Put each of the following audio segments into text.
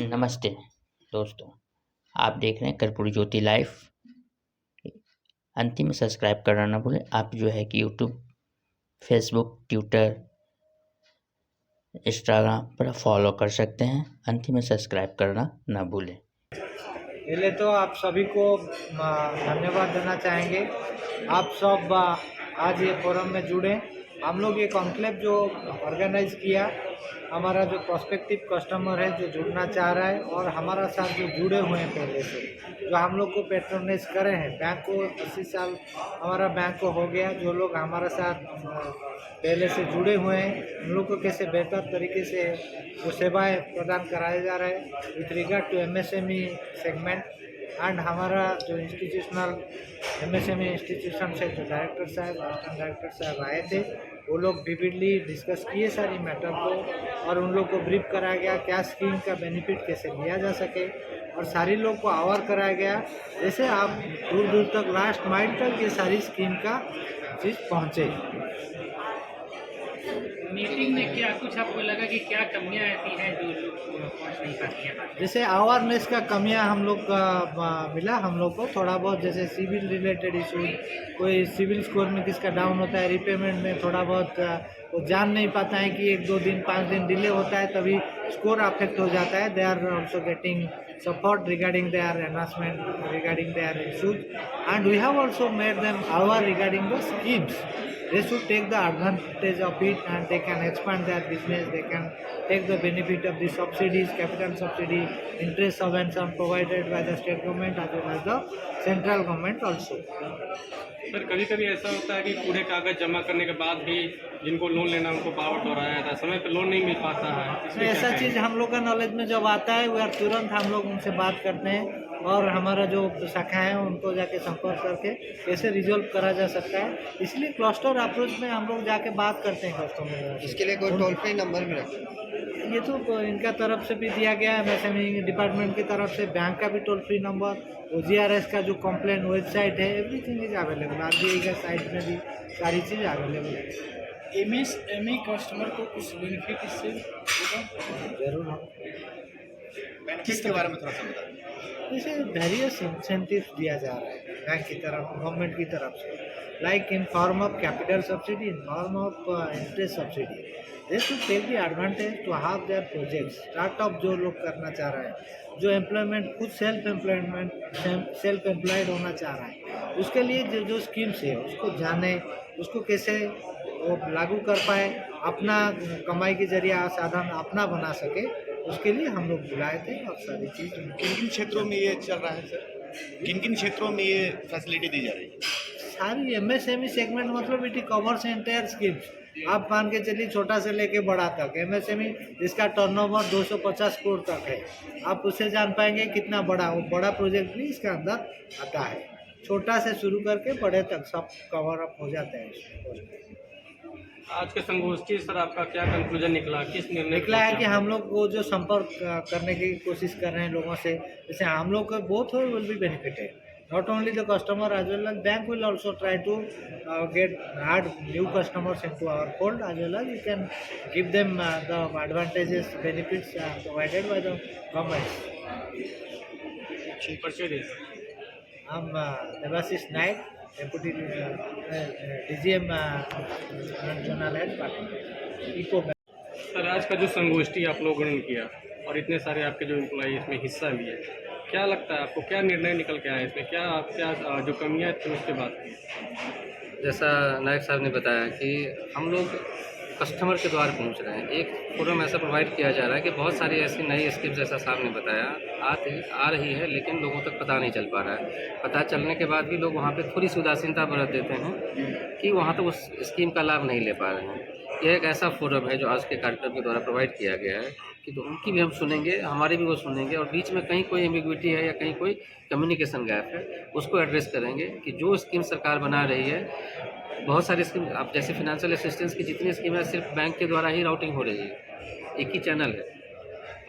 नमस्ते दोस्तों, आप देख रहे हैं कर्पूरी ज्योति लाइव। अंतिम में सब्सक्राइब करना ना भूलें। आप जो है कि यूट्यूब, फेसबुक, ट्विटर, इंस्टाग्राम पर फॉलो कर सकते हैं। अंतिम में सब्सक्राइब करना ना भूलें। पहले तो आप सभी को धन्यवाद देना चाहेंगे। आप सब आज ये फोरम में जुड़े। हम लोग ये कॉन्क्लेव जो ऑर्गेनाइज किया, हमारा जो प्रोस्पेक्टिव कस्टमर है जो जुड़ना चाह रहा है और हमारा साथ जो जुड़े हुए हैं पहले से, जो हम लोग को पेट्रोनाइज करे हैं, बैंक को 80 साल हमारा बैंक को हो गया। जो लोग हमारे साथ पहले से जुड़े हुए हैं उन लोग को कैसे बेहतर तरीके से जो सेवाएं प्रदान कराए जा रहे हैं with regard to MSME segment. And हमारा जो इंस्टीट्यूशनल एमएसएमई इंस्टीट्यूशन से जो डायरेक्टर साहब, असिस्टेंट डायरेक्टर साहब आए थे, वो लोग विविडली डिस्कस किए सारी मैटर को और उन लोग को ब्रीफ कराया गया क्या स्कीम का बेनिफिट कैसे लिया जा सके, और सारी लोग को अवेयर कराया गया जैसे आप दूर दूर तक लास्ट माइल तक ये सारी स्कीम का चीज़ पहुँचे। मीटिंग में क्या कुछ आपको लगा कि क्या कमियां ऐसी हैं जो लोग पहुंच नहीं पाती हैं? जैसे अवेयरनेस का कमियां हम लोग का मिला हम लोग को थोड़ा बहुत, जैसे सिविल रिलेटेड इशू, कोई सिविल स्कोर में किसका डाउन होता है, रिपेमेंट में थोड़ा बहुत वो जान नहीं पाता है कि 1-2 दिन 5 दिन डिले होता है तभी स्कोर अफेक्ट हो जाता है। They are also getting support regarding their enhancement regarding their issues and we have also made them aware regarding the schemes. They should take the advantage of it and they can expand their business. They can take the benefit of the subsidies, capital subsidy, interest subvention provided by the state government as well as the central government also. Sir कभी कभी ऐसा होता है कि पूरे कागज जमा करने के बाद भी जिनको लोन लेना उनको पावर दोहराया जाता है, समय पे लोन नहीं मिल पाता है। तो ऐसा चीज़ हम लोग का नॉलेज में जब आता है वो तुरंत हम लोग उनसे बात करते हैं और हमारा जो शाखा है उनको जाके संपर्क करके कैसे रिजॉल्व करा जा सकता है। इसलिए क्लस्टर अप्रोच में हम लोग जाके बात करते हैं कस्टमर। इसके लिए कोई टोल फ्री नंबर भी रखें? ये तो इनका तरफ से भी दिया गया है, एमएसएमई डिपार्टमेंट की तरफ से, बैंक का भी टोल फ्री नंबर, OGRS का जो कंप्लेन वेबसाइट है, एवरीथिंग इज अवेलेबल। RBI का साइट में भी सारी चीज़ अवेलेबल है। एमएसएमई कस्टमर को कुछ बेनिफिट इससे होगा? जरूर हो। किसके बारे में थोड़ा सा बताएं। जैसे वेरियस इंसेंटिव्स दिया जा रहा है बैंक की तरफ, गवर्नमेंट की तरफ से, like in form of capital subsidy, in form of interest subsidy. They should take the advantage to have their projects. Startup जो लोग करना चाह रहे हैं, जो एम्प्लॉयमेंट खुद सेल्फ एम्प्लॉयड होना चाह रहा है, उसके लिए जो स्कीम्स है उसको जाने, उसको कैसे वो लागू कर पाए, अपना कमाई के जरिया साधन अपना बना सके, उसके लिए हम लोग बुलाए थे और सारी चीज़। किन किन क्षेत्रों में ये चल रहा है सर? किन किन क्षेत्रों में ये फैसिलिटी दी जा रही है? सारी एमएसएमई सेगमेंट मतलब इट कवर्स एंटायर स्कीम्स। आप मान के चलिए छोटा से लेके बड़ा तक एमएसएमई जिसका टर्नओवर 250 करोड़ तक है, आप उससे जान पाएंगे कितना बड़ा, वो बड़ा प्रोजेक्ट भी इसके अंदर आता है। छोटा से शुरू करके बड़े तक सब कवर अप हो जाते हैं। आज के संगोष्ठी सर आपका क्या कंक्लूजन निकला, किस निर्णय निकला है कि हम लोग वो जो संपर्क करने की कोशिश कर रहे हैं लोगों से, जैसे हम लोग को both will be benefited, not only the customer as well as bank will also try to add new customers into our fold, as well as we can give them the advantages, benefits provided by the government. परिचय दें। हम Debashish Nayak, deputy DGM zonal head इको। Sir आज का जो संगोष्ठी आप लोगों ने किया और इतने सारे आपके जो एम्प्लॉई इसमें हिस्सा लिए, क्या लगता है आपको, क्या निर्णय निकल के आया इसमें, क्या जो कमियां थी उसके बाद? जैसा नायक साहब ने बताया कि हम लोग कस्टमर के द्वार पहुंच रहे हैं। एक फोरम ऐसा प्रोवाइड किया जा रहा है कि बहुत सारी ऐसी नई स्कीम, जैसा साहब ने बताया, आ रही है, लेकिन लोगों तक पता नहीं चल पा रहा है। पता चलने के बाद भी लोग वहां पे थोड़ी सी उदासीनता बरत देते हैं कि वहां तक उस स्कीम का लाभ नहीं ले पा रहे हैं। यह एक ऐसा फोरम है जो आज के कार्यक्रम के द्वारा प्रोवाइड किया गया है कि तो उनकी भी हम सुनेंगे, हमारी भी वो सुनेंगे, और बीच में कहीं कोई एम्बिग्विटी है या कहीं कोई कम्युनिकेशन गैप है उसको एड्रेस करेंगे कि जो स्कीम सरकार बना रही है, बहुत सारी स्कीम, आप जैसे फिनेंशियल असिस्टेंस की जितनी स्कीम है सिर्फ बैंक के द्वारा ही राउटिंग हो रही है, एक ही चैनल है,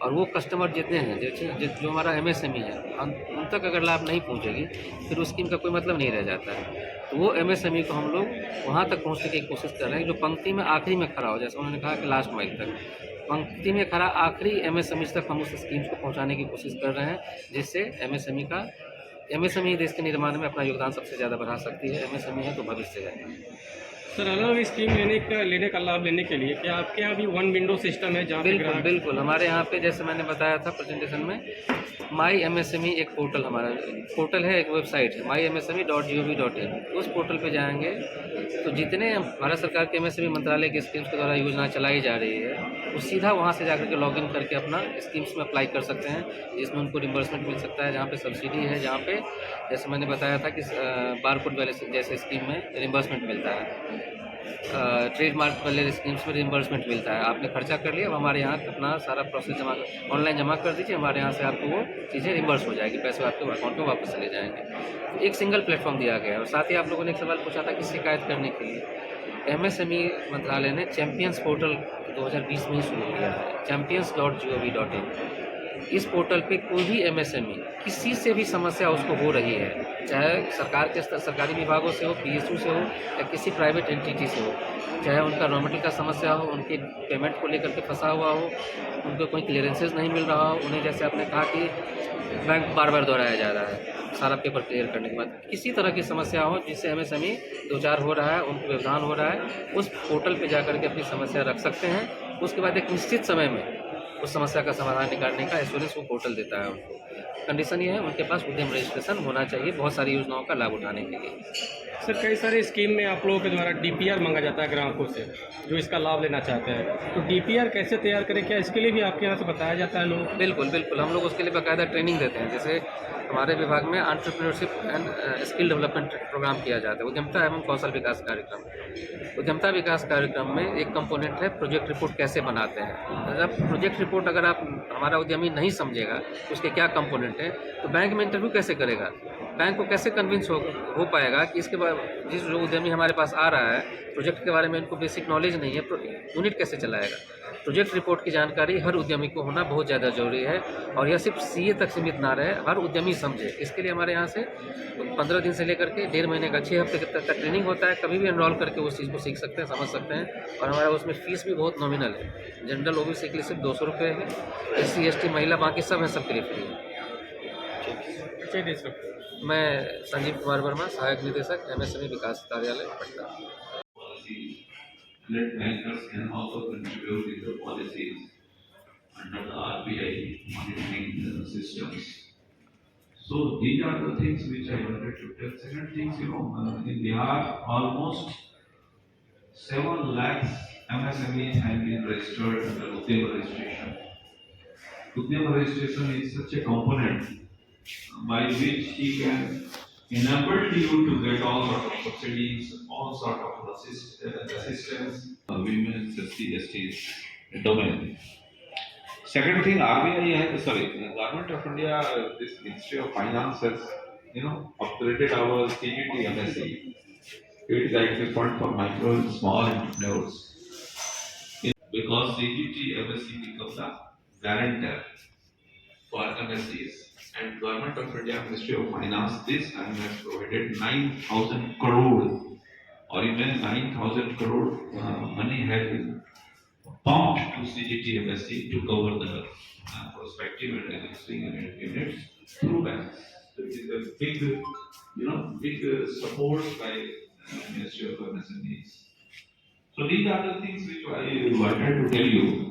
और वो कस्टमर जितने हैं जो हमारा एमएसएमई है उन तक अगर लाभ नहीं पहुंचेगी फिर उस स्कीम का कोई मतलब नहीं रह जाता है। तो वो एमएसएमई को हम लोग वहाँ तक पहुँचने की कोशिश कर रहे हैं जो पंक्ति में आखिरी में खड़ा हो, जैसे उन्होंने कहा कि लास्ट माइल तक, पंक्ति में खड़ा आखिरी एमएसएमई तक हम उस स्कीम्स को पहुंचाने की कोशिश कर रहे हैं, जिससे एमएसएमई देश के निर्माण में अपना योगदान सबसे ज़्यादा बढ़ा सकती है। एमएसएमई है तो भविष्य है। सर, अलग स्कीम लेने का लाभ लेने के लिए क्या आपके यहाँ भी वन विंडो सिस्टम है जहाँ पे बिल्कुल बिल्कुल, हमारे यहाँ पे जैसे मैंने बताया था प्रेजेंटेशन में, माई एमएसएमई एक पोर्टल हमारा पोर्टल है, एक वेबसाइट है myMSME.gov.in। उस पोर्टल पे जाएंगे तो जितने भारत सरकार के एमएसएमई मंत्रालय के स्कीम्स के द्वारा योजना चलाई जा रही है, वो सीधा वहाँ से जाकर के लॉगिन करके अपना स्कीम्स में अप्लाई कर सकते हैं, जिसमें उनको रिम्बर्समेंट मिल सकता है। जहाँ पे सब्सिडी है, जहाँ पे जैसे मैंने बताया था कि बारकोड वाले जैसे स्कीम में रिम्बर्समेंट मिलता है, ट्रेडमार्क वाले स्कीम्स में रिम्बर्समेंट मिलता है। आपने खर्चा कर लिया, अब हमारे यहाँ अपना सारा प्रोसेस ऑनलाइन जमा कर दीजिए, हमारे यहाँ से आपको वो चीज़ें रिम्बर्स हो जाएगी, पैसे आपके अकाउंट में वापस चले जाएंगे। तो एक सिंगल प्लेटफॉर्म दिया गया है। और साथ ही आप लोगों ने एक सवाल पूछा था कि शिकायत करने के लिए एमएसएमई मंत्रालय ने चैम्पियंस पोर्टल 2020 में ही शुरू किया है, champions.gov.in। इस पोर्टल पे कोई भी एमएसएमई किसी से भी समस्या उसको हो रही है, चाहे सरकार के सरकारी विभागों से हो, पीएसयू से हो या किसी प्राइवेट एंटिटी से हो, चाहे उनका रॉ मटेरियल का समस्या हो, उनके पेमेंट को लेकर के फंसा हुआ हो, उनको कोई क्लियरेंसेज नहीं मिल रहा हो, उन्हें जैसे आपने कहा कि बैंक बार बार दोहराया जा रहा है सारा पेपर क्लियर करने के बाद, किसी तरह की समस्या हो जिससे एमएसएमई दो चार हो रहा है, उनको व्यवधान हो रहा है, उस पोर्टल पर जा करके अपनी समस्या रख सकते हैं। उसके बाद एक निश्चित समय में उस समस्या का समाधान निकालने का एश्योरेंस वो पोर्टल देता है उनको। कंडीशन ये है, उनके पास उद्यम रजिस्ट्रेशन होना चाहिए बहुत सारी योजनाओं का लाभ उठाने के लिए। सर, कई सारे स्कीम में आप लोगों के द्वारा डीपीआर मांगा जाता है ग्राहकों से जो इसका लाभ लेना चाहते हैं, तो डीपीआर कैसे तैयार करें, क्या इसके लिए भी आपके यहाँ से बताया जाता है लोग? बिल्कुल बिल्कुल, हम लोग उसके लिए बाकायदा ट्रेनिंग देते हैं। जैसे हमारे विभाग में entrepreneurship and skill development programme किया जाता है, उद्यमता एवं कौशल विकास कार्यक्रम। उद्यमता विकास कार्यक्रम में एक कंपोनेंट है प्रोजेक्ट रिपोर्ट कैसे बनाते हैं। जब प्रोजेक्ट रिपोर्ट अगर आप हमारा उद्यमी नहीं समझेगा उसके क्या कंपोनेंट है, तो बैंक में इंटरव्यू कैसे करेगा, बैंक को कैसे कन्विंस हो पाएगा कि इसके बाद जिस जो उद्यमी हमारे पास आ रहा है प्रोजेक्ट के बारे में इनको बेसिक नॉलेज नहीं है, यूनिट कैसे चलाएगा। प्रोजेक्ट रिपोर्ट की जानकारी हर उद्यमी को होना बहुत ज़्यादा ज़रूरी है, और यह सिर्फ सीए तक सीमित ना रहे, हर उद्यमी समझे। इसके लिए हमारे यहाँ से 15 दिन से लेकर के 1.5 महीने का 6 हफ्ते तक का ट्रेनिंग होता है। कभी भी एनरोल करके उस चीज़ को सीख सकते हैं, समझ सकते हैं। और हमारा उसमें फ़ीस भी बहुत नॉमिनल है। जनरल ओबीसी के लिए सिर्फ 200 रुपये है, SC ST महिला बाकी सब है, सबके लिए फ्री है। मैं संजीव कुमार वर्मा, सहायक निदेशक एमएसएमई विकास कार्यालय Patna. Let bankers can also contribute in the policies under the RBI monitoring systems. So these are the things which I wanted to tell. Second things, in Bihar, almost 7 lakhs MSMEs have been registered under Udyam registration. Udyam registration is such a component by which he can enable you to get all sort of subsidies, all sort of assistance, women's SC/ST domain. Second thing, Government of India, this Ministry of Finance has, upgraded our CGT MSE. It is actually fund for micro and small entrepreneurs. Because CGT MSE becomes a guarantor for MSEs. And Government of India, Ministry of Finance, this time has provided 9,000 crore, or even 9,000 crore money has been pumped to CGT MSE to cover the prospective and existing units through banks. So it is a big support by Ministry of MSMEs. So these are the things which I wanted to tell you.